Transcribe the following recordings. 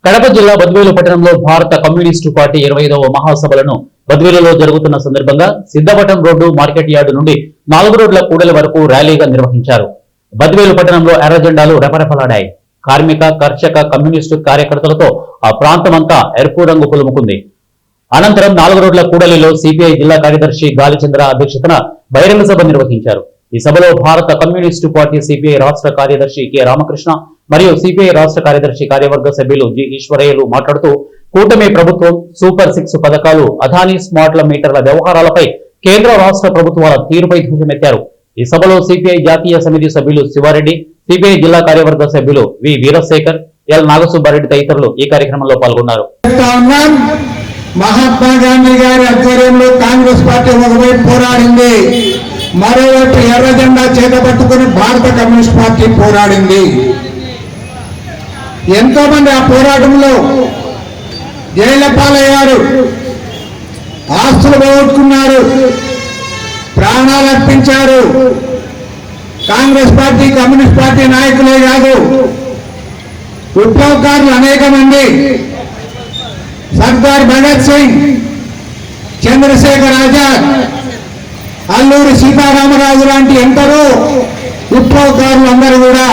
కడప జిల్లా బద్వేలు పట్టణంలో భారత కమ్యూనిస్టు పార్టీ 25వ మహాసభలను బద్వేలులో జరుగుతున్న సందర్భంగా సిద్ధవటం రోడ్డు మార్కెట్ యార్డు నుండి 4 రోడ్ల కూడలి వరకు ర్యాలీగా నిర్వహించారు. బద్వేలు పట్టణంలో ఎర్ర జెండాలు రెపరెపలాడాయి. కార్మిక కర్షక కమ్యూనిస్టు కార్యకర్తలతో ఆ ప్రాంతమంతా ఎరుపు రంగు పులుముకుంది. అనంతరం 4 రోడ్ల కూడలిలో సిపిఐ జిల్లా కార్యదర్శి గాలిచంద్ర అధ్యక్షతన బహిరంగ సభ నిర్వహించారు. ఈ సభలో భారత కమ్యూనిస్టు పార్టీ సిపిఐ రాష్ట్ర కార్యదర్శి కె రామకృష్ణ మరియు సిపిఐ రాష్ట్ర కార్యదర్శి కార్యవర్గ సభ్యులు జి ఈశ్వరయ్యలు మాట్లాడుతూ కూటమి ప్రభుత్వం సూపర్ 6 పథకాలు, అదానీ స్మార్ట్ల మీటర్ల వ్యవహారాలపై కేంద్ర రాష్ట్ర ప్రభుత్వాల తీరుపై ధ్వజమెత్తారు. ఈ సభలో సిపిఐ జాతీయ సమితి సభ్యులు శివారెడ్డి, సిపిఐ జిల్లా కార్యవర్గ సభ్యులు వి వీరశేఖర్, ఎల్ నాగసుబ్బారెడ్డి తదితరులు ఈ కార్యక్రమంలో పాల్గొన్నారు. మహాత్మా గాంధీ గారి ఆధ్వర్యంలో కాంగ్రెస్ పార్టీ ఒకవైపు పోరాడింది, మరోవైపు ఎర్ర జెండా చేతపట్టుకుని భారత కమ్యూనిస్ట్ పార్టీ పోరాడింది. ఎంతో మంది ఆ పోరాటంలో జైళ్ల పాలయ్యారు, ఆస్తులు పోగొట్టుకున్నారు, ప్రాణాలు అర్పించారు. కాంగ్రెస్ పార్టీ కమ్యూనిస్ట్ పార్టీ నాయకులే కాదు, విప్లవకారులు అనేక మంది, సర్దార్ భగత్ సింగ్, చంద్రశేఖర్ ఆజాద్, అల్లూరి సీతారామరాజు లాంటి ఎందరో విప్లవకారులు అందరూ కూడా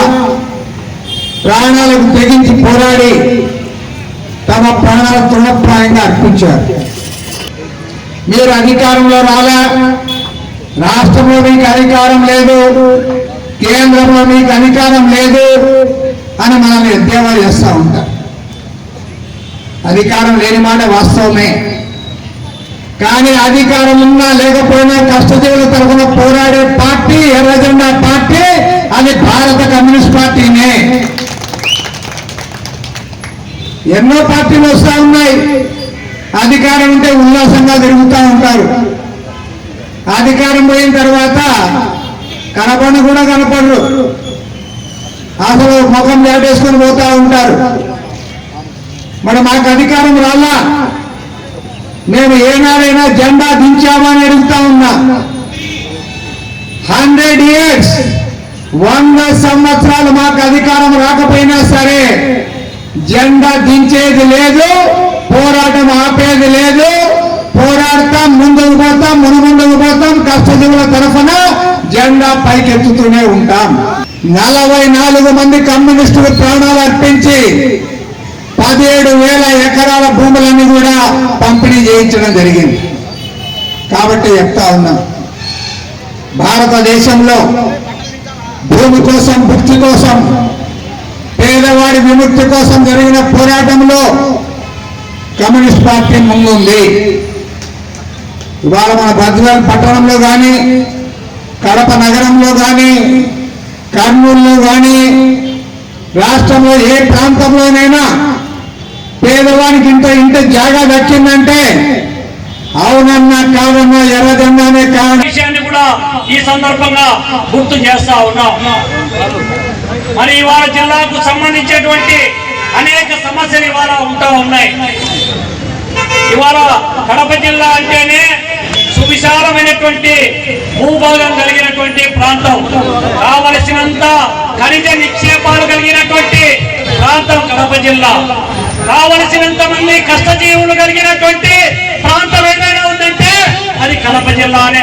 ప్రాణాలకు తెగించి పోరాడి తమ ప్రాణాల తృణప్రాయంగా అర్పించారు. మీరు అధికారంలో రాలా, రాష్ట్రంలో మీకు అధికారం లేదు, కేంద్రంలో మీకు అధికారం లేదు అని మనల్ని ఎద్దేవా చేస్తూ ఉంటారు. అధికారం లేని మాట వాస్తవమే, కానీ అధికారం ఉన్నా లేకపోయినా కష్టజీవుల తరఫున పోరాడే పార్టీ ఎర్ర జెండా పార్టీ, అది భారత కమ్యూనిస్ట్ పార్టీనే. ఎన్నో పార్టీలు వస్తూ ఉన్నాయి, అధికారం ఉంటే ఉల్లాసంగా తిరుగుతూ ఉంటారు. అధికారం పోయిన తర్వాత కనపడను కూడా కనపడరు, అసలు ముఖం దాటేసుకొని పోతూ ఉంటారు. మరి మాకు అధికారం రాలా, మేము ఏనాడైనా జెండా దించామని అడుగుతా ఉన్నా. 100 years 100 సంవత్సరాలు మాకు అధికారం రాకపోయినా సరే జెండా దించేది లేదు, పోరాటం ఆపేది లేదు. పోరాడతాం, ముందుకు పోతాం, మునుముందుకు పోతాం, కష్టజీవుల తరఫున జెండా పైకెత్తుతూనే ఉంటాం. 44 మంది కమ్యూనిస్టులు ప్రాణాలు అర్పించి 17,000 ఎకరాల భూములన్నీ కూడా పంపిణీ చేయించడం జరిగింది. కాబట్టి చెప్తా ఉన్నాం, భారతదేశంలో భూమి కోసం, భుక్తి కోసం, పేదవాడి విముక్తి కోసం జరిగిన పోరాటంలో కమ్యూనిస్ట్ పార్టీ ముందుంది. ఇవాళ మన బద్వేలు పట్టణంలో కానీ, కడప నగరంలో కానీ, కర్నూలులో కానీ, రాష్ట్రంలో ఏ ప్రాంతంలోనైనా పేదవానికి ఇంత జాగా దక్కిందంటే అవునన్నా కాదన్నా ఎర్ర జెండానే కారణం. విషయాన్ని కూడా ఈ సందర్భంగా గుర్తు చేస్తా ఉన్నాం. మరి ఇవాళ జిల్లాకు సంబంధించేటువంటి అనేక సమస్యలు ఇవాళ ఉంటా ఉన్నాయి. ఇవాళ కడప జిల్లా అంటేనే సువిశాలమైనటువంటి భూభాగం కలిగినటువంటి ప్రాంతం, కావలసినంత ఖనిజ నిక్షేపాలు కలిగినటువంటి ప్రాంతం కడప జిల్లా, కావలసినంత మంది కష్టజీవులు కలిగినటువంటి ప్రాంతం ఏదైనా ఉందంటే అది కడప జిల్లానే.